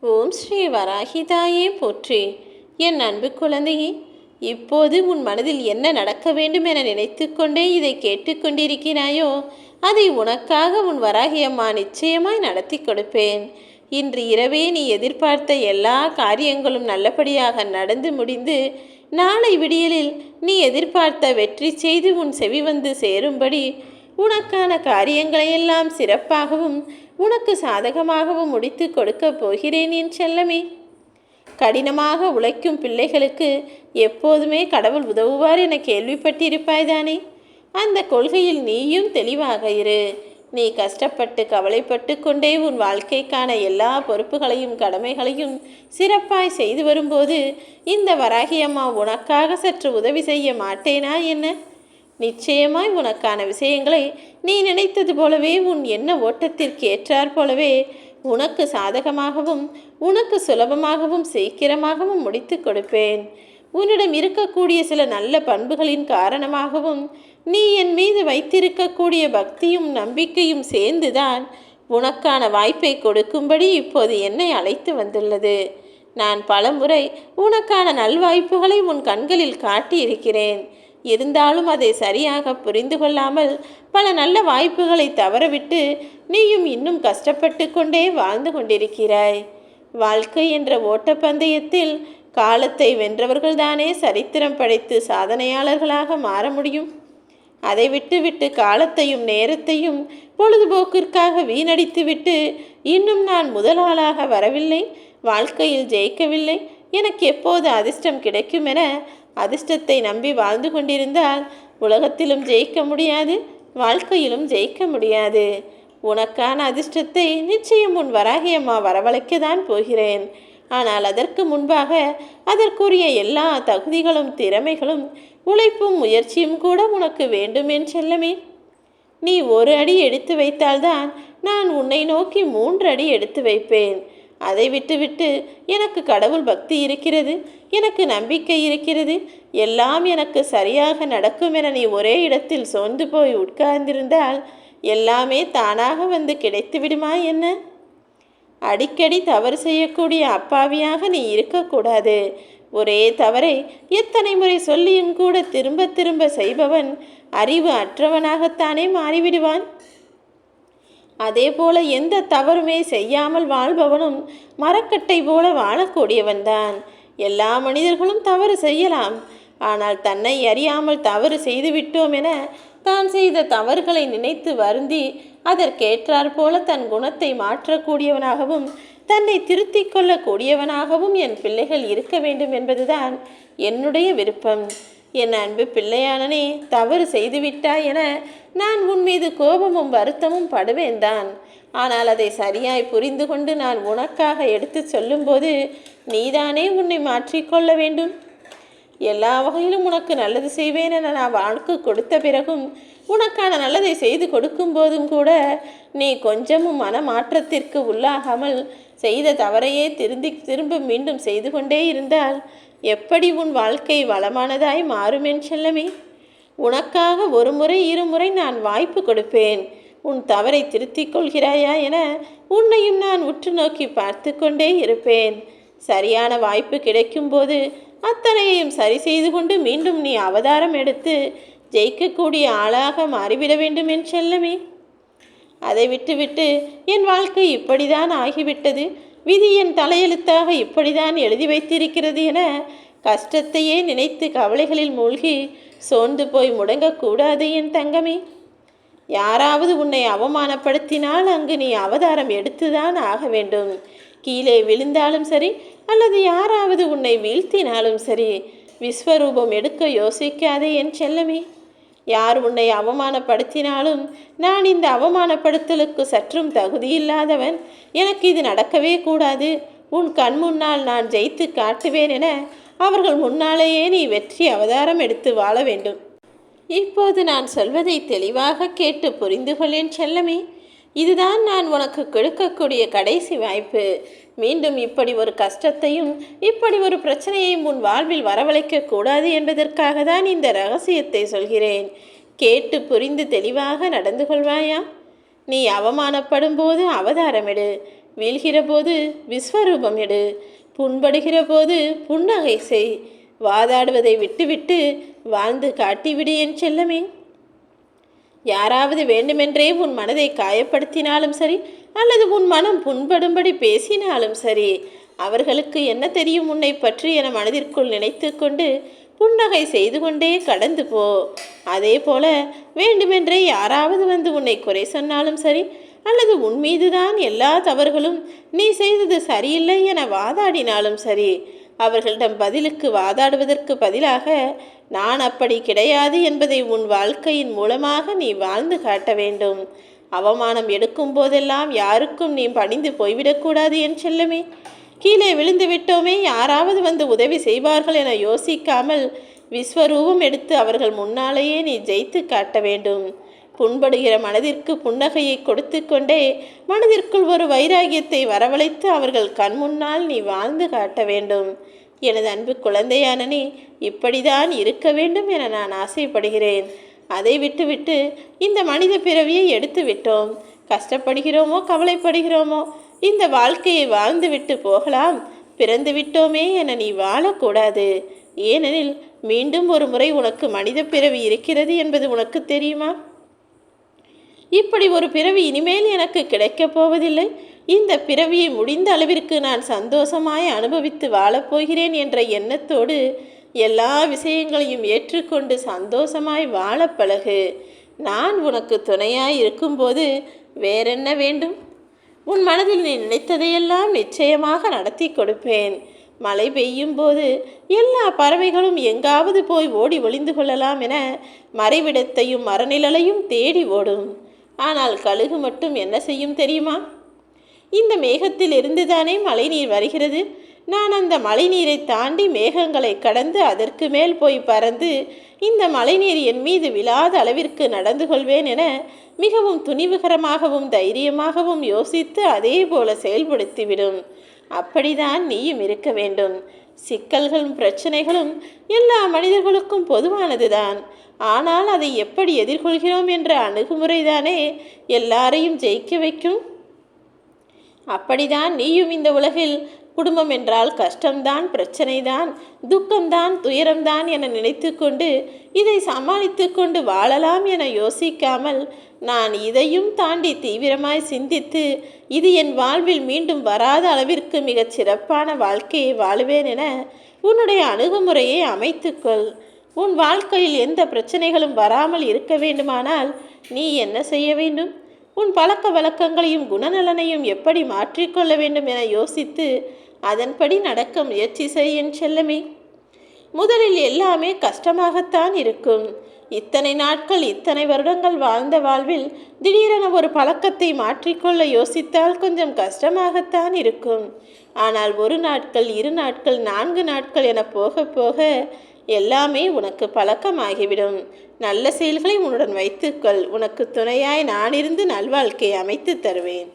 ஓம் ஸ்ரீ வராகிதாயே போற்றி. என் அன்பு குழந்தையே, இப்போது உன் மனதில் என்ன நடக்க வேண்டும் என நினைத்து கொண்டே இதை கேட்டுக்கொண்டிருக்கிறாயோ, அதை உனக்காக உன் வராகி அம்மா நிச்சயமாய் நடத்தி கொடுப்பேன். இன்று இரவே நீ எதிர்பார்த்த எல்லா காரியங்களும் நல்லபடியாக நடந்து முடிந்து, நாளை விடியலில் நீ எதிர்பார்த்த வெற்றி செய்து உன் செவி வந்து சேரும்படி உனக்கான காரியங்களையெல்லாம் சிறப்பாகவும் உனக்கு சாதகமாகவும் முடித்து கொடுக்கப் போகிறேன் என் செல்லமே. கடினமாக உழைக்கும் பிள்ளைகளுக்கு எப்போதுமே கடவுள் உதவுவார் என கேள்விப்பட்டிருப்பாய்தானே. அந்த கொள்கையில் நீயும் தெளிவாக இரு. நீ கஷ்டப்பட்டு கவலைப்பட்டு கொண்டே உன் வாழ்க்கைக்கான எல்லா பொறுப்புகளையும் கடமைகளையும் சிறப்பாய் செய்து வரும்போது இந்த வராகி அம்மா உனக்காக சற்று உதவி செய்ய மாட்டேனா என்ன? நிச்சயமாய் உனக்கான விஷயங்களை நீ நினைத்தது போலவே உன் எண்ண ஓட்டத்திற்கு ஏற்றாற் போலவே உனக்கு சாதகமாகவும் உனக்கு சுலபமாகவும் சீக்கிரமாகவும் முடித்து கொடுப்பேன். உன்னிடம் இருக்கக்கூடிய சில நல்ல பண்புகளின் காரணமாகவும் நீ என் மீது வைத்திருக்கக்கூடிய பக்தியும் நம்பிக்கையும் சேர்ந்துதான் உனக்கான வாய்ப்பை கொடுக்கும்படி இப்போது என்னை அழைத்து வந்துள்ளது. நான் பலமுறை உனக்கான நல்வாய்ப்புகளை உன் கண்களில் காட்டியிருக்கிறேன். இருந்தாலும் அதை சரியாக புரிந்து கொள்ளாமல் பல நல்ல வாய்ப்புகளை தவறவிட்டு நீயும் இன்னும் கஷ்டப்பட்டு கொண்டே வாழ்ந்து கொண்டிருக்கிறாய். வாழ்க்கை என்ற ஓட்டப்பந்தயத்தில் காலத்தை வென்றவர்கள்தானே சரித்திரம் படைத்து சாதனையாளர்களாக மாற முடியும். அதை விட்டு காலத்தையும் நேரத்தையும் பொழுதுபோக்கிற்காக வீணடித்துவிட்டு இன்னும் நான் முதலாளாக வரவில்லை, வாழ்க்கையில் ஜெயிக்கவில்லை, எனக்கு எப்போது அதிர்ஷ்டம் கிடைக்கும் என அதிர்ஷ்டத்தை நம்பி வாழ்ந்து கொண்டிருந்தால் உலகத்திலும் ஜெயிக்க முடியாது, வாழ்க்கையிலும் ஜெயிக்க முடியாது. உனக்கான அதிர்ஷ்டத்தை நிச்சயம் உன் வராகி அம்மா வரவழைக்கத்தான் போகிறேன். ஆனால் அதற்கு முன்பாக அதற்குரிய எல்லா தகுதிகளும் திறமைகளும் உழைப்பும் முயற்சியும் கூட உனக்கு வேண்டும் என் செல்லமே. நீ ஒரு அடி எடுத்து வைத்தால்தான் நான் உன்னை நோக்கி 3 அடி எடுத்து வைப்பேன். அதை விட்டு எனக்கு கடவுள் பக்தி இருக்கிறது, எனக்கு நம்பிக்கை இருக்கிறது, எல்லாம் எனக்கு சரியாக நடக்கும் என நீ ஒரே இடத்தில் சோர்ந்து போய் உட்கார்ந்திருந்தால் எல்லாமே தானாக வந்து கிடைத்து விடுமா என்ன? அடிக்கடி தவறு செய்யக்கூடிய அப்பாவியாக நீ இருக்கக்கூடாது. ஒரே தவறை எத்தனை முறை சொல்லியும் கூட திரும்ப திரும்ப செய்பவன் அறிவு அற்றவனாகத்தானே மாறிவிடுவான். அதே போல எந்த தவறுமே செய்யாமல் வாழ்பவனும் மரக்கட்டை போல வாழக்கூடியவன்தான். எல்லா மனிதர்களும் தவறு செய்யலாம். ஆனால் தன்னை அறியாமல் தவறு செய்துவிட்டோம் என தான் செய்த தவறுகளை நினைத்து வருந்தி அதற்கேற்றாற் போல தன் குணத்தை மாற்றக்கூடியவனாகவும் தன்னை திருத்திக் கொள்ளக்கூடியவனாகவும் என் பிள்ளைகள் இருக்க வேண்டும் என்பதுதான் என்னுடைய விருப்பம். என் அன்பு பிள்ளையானனே, தவறு செய்துவிட்டாய் என நான் உன் மீது கோபமும் வருத்தமும் படுவேன்தான். ஆனால் அதை சரியாய் புரிந்து கொண்டு நான் உனக்காக எடுத்து சொல்லும்போது நீதானே உன்னை மாற்றிக்கொள்ள வேண்டும். எல்லா வகையிலும் உனக்கு நல்லது செய்வேன் என நான் வாக்கு கொடுத்த பிறகும் உனக்கான நல்லதை செய்து கொடுக்கும் போதும் கூட நீ கொஞ்சமும் மனமாற்றத்திற்கு உள்ளாகாமல் செய்த தவறையே திரும்ப மீண்டும் செய்து கொண்டே இருந்தால் எப்படி உன் வாழ்க்கை வளமானதாய் மாறும் என் செல்லமே. உனக்காக ஒரு முறை 2 முறை நான் வாய்ப்பு கொடுப்பேன். உன் தவறை திருத்திக் கொள்கிறாயா என உன்னையும் நான் உற்று நோக்கி பார்த்து கொண்டே இருப்பேன். சரியான வாய்ப்பு கிடைக்கும்போது அத்தனையையும் சரி செய்து கொண்டு மீண்டும் நீ அவதாரம் எடுத்து ஜெயிக்கக்கூடிய ஆளாக மாறிவிட வேண்டும் என் செல்லமே. அதை விட்டு என் வாழ்க்கை இப்படிதான் ஆகிவிட்டது, விதி என் தலையெழுத்தாக இப்படிதான் எழுதி வைத்திருக்கிறது என கஷ்டத்தையே நினைத்து கவலைகளில் மூழ்கி சோர்ந்து போய் முடங்கக்கூடாது என் தங்கமே. யாராவது உன்னை அவமானப்படுத்தினால் அங்கு நீ அவதாரம் எடுத்துதான் ஆக வேண்டும். கீழே விழுந்தாலும் சரி அல்லது யாராவது உன்னை வீழ்த்தினாலும் சரி விஸ்வரூபம் எடுக்க யோசிக்காதே என் செல்லமே. யார் உன்னை அவமானப்படுத்தினாலும் நான் இந்த அவமானப்படுத்தலுக்கு சற்றும் தகுதியில்லாதவன், எனக்கு இது நடக்கவே கூடாது, உன் கண் முன்னால் நான் ஜெயித்து காட்டுவேன் என அவர்கள் முன்னாலேயே நீ வெற்றி அவதாரம் எடுத்து வாழ வேண்டும். இப்போது நான் சொல்வதை தெளிவாக கேட்டு புரிந்து கொள்ளேன் செல்லமே. இதுதான் நான் உனக்கு கொடுக்கக்கூடிய கடைசி வாய்ப்பு. மீண்டும் இப்படி ஒரு கஷ்டத்தையும் இப்படி ஒரு பிரச்சனையையும் உன் வாழ்வில் வரவழைக்க கூடாது என்பதற்காக தான் இந்த ரகசியத்தை சொல்கிறேன். கேட்டு புரிந்து தெளிவாக நடந்து கொள்வாயா? நீ அவமானப்படும் போது அவதாரமிடு. வீழ்கிற போது விஸ்வரூபம் எடு, புண்படுகிற போது புன்னகை செய். வாதாடுவதை விட்டுவிட்டு வாழ்ந்து காட்டிவிடு என் செல்லமே. யாராவது வேண்டுமென்றே உன் மனதை காயப்படுத்தினாலும் சரி, அல்லது உன் மனம் புண்படும்படி பேசினாலும் சரி, அவர்களுக்கு என்ன தெரியும் உன்னை பற்றி என மனதிற்குள் நினைத்து கொண்டு புன்னகை செய்து கொண்டே கடந்து போ. அதே போல வேண்டுமென்றே யாராவது வந்து உன்னை குறை சொன்னாலும் சரி, அல்லது உன் மீதுதான் எல்லா தவறுகளும், நீ செய்தது சரியில்லை என வாதாடினாலும் சரி, அவர்களிடம் பதிலுக்கு வாதாடுவதற்கு பதிலாக நான் அப்படி கிடையாது என்பதை உன் வாழ்க்கையின் மூலமாக நீ வாழ்ந்து காட்ட வேண்டும். அவமானம் எடுக்கும் போதெல்லாம் யாருக்கும் நீ பணிந்து போய்விடக்கூடாது என் செல்லமே. கீழே விழுந்து விட்டோமே, யாராவது வந்து உதவி செய்வார்கள் என யோசிக்காமல் விஸ்வரூபம் எடுத்து அவர்கள் முன்னாலேயே நீ ஜெயித்து காட்ட வேண்டும். புண்படுகிற மனதிற்கு புன்னகையை கொடுத்து கொண்டே மனதிற்குள் ஒரு வைராகியத்தை வரவழைத்து அவர்கள் கண் முன்னால் நீ வாழ்ந்து காட்ட வேண்டும். எனது அன்பு குழந்தையான நீ இப்படிதான் இருக்க வேண்டும் என நான் ஆசைப்படுகிறேன். அதை விட்டுவிட்டு இந்த மனித பிறவியை எடுத்து விட்டோம், கஷ்டப்படுகிறோமோ கவலைப்படுகிறோமோ, இந்த வாழ்க்கையை வாழ்ந்துவிட்டு போகலாம், பிறந்து விட்டோமே என நீ வாழக்கூடாது. ஏனெனில் மீண்டும் ஒரு முறை உனக்கு மனித பிறவி இருக்கிறது என்பது உனக்கு தெரியுமா? இப்படி ஒரு பிறவி இனிமேல் எனக்கு கிடைக்கப் போவதில்லை. இந்த பிறவியை முடிந்த அளவிற்கு நான் சந்தோஷமாய் அனுபவித்து வாழப்போகிறேன் என்ற எண்ணத்தோடு எல்லா விஷயங்களையும் ஏற்றுக்கொண்டு சந்தோஷமாய் வாழ பழகு. நான் உனக்கு துணையாய் இருக்கும்போது வேறென்ன வேண்டும்? உன் மனதில் நீ நினைத்ததையெல்லாம் நிச்சயமாக நடத்தி கொடுப்பேன். மழை பெய்யும் போது எல்லா பறவைகளும் எங்காவது போய் ஓடி ஒளிந்து கொள்ளலாம் என மறைவிடத்தையும் மரநிழலையும் தேடி ஓடும். ஆனால் கழுகு மட்டும் என்ன செய்யும் தெரியுமா? இந்த மேகத்தில் இருந்துதானே மழை நீர் வருகிறது. நான் அந்த மழை நீரை தாண்டி மேகங்களை கடந்து அதற்கு மேல் போய் பறந்து இந்த மழைநீர் என் மீது விழாத அளவிற்கு நடந்து கொள்வேன் என மிகவும் துணிவுகரமாகவும் தைரியமாகவும் யோசித்து அதே போல செயல்படுத்திவிடும். அப்படிதான் நீயும் இருக்க வேண்டும். சிக்கல்களும் பிரச்சனைகளும் எல்லா மனிதர்களுக்கும் பொதுவானதுதான். ஆனால் அதை எப்படி எதிர்கொள்கிறோம் என்ற அணுகுமுறைதானே எல்லாரையும் ஜெயிக்க வைக்கும். அப்படிதான் நீயும் இந்த உலகில் குடும்பம் என்றால் கஷ்டம்தான், பிரச்சனைதான், துக்கம்தான், துயரம்தான் என நினைத்து கொண்டு இதை சமாளித்து கொண்டு வாழலாம் என யோசிக்காமல் நான் இதையும் தாண்டி தீவிரமாய் சிந்தித்து இது என் வாழ்வில் மீண்டும் வராத அளவிற்கு மிகச் சிறப்பான வாழ்க்கையை வாழுவேன் என உன்னுடைய அணுகுமுறையை அமைத்துக்கொள். உன் வாழ்க்கையில் எந்த பிரச்சனைகளும் வராமல் இருக்க வேண்டுமானால் நீ என்ன செய்ய வேண்டும்? உன் பழக்க வழக்கங்களையும் குணநலனையும் எப்படி மாற்றிக்கொள்ள வேண்டும் என யோசித்து அதன்படி நடக்க முயற்சி செய் என் செல்லமே. முதலில் எல்லாமே கஷ்டமாகத்தான் இருக்கும். இத்தனை நாட்கள் இத்தனை வருடங்கள் வாழ்ந்த வாழ்வில் திடீரென ஒரு பழக்கத்தை மாற்றிக்கொள்ள யோசித்தால் கொஞ்சம் கஷ்டமாகத்தான் இருக்கும். ஆனால் 1 நாட்கள் 2 நாட்கள் 4 நாட்கள் என போக போக எல்லாமே உனக்கு பழக்கமாகிவிடும். நல்ல செயல்களை உன்னுடன் வைத்துக்கொள். உனக்கு துணையாய் நான் இருந்து நல்வாழ்க்கையை அமைத்து தருவேன்.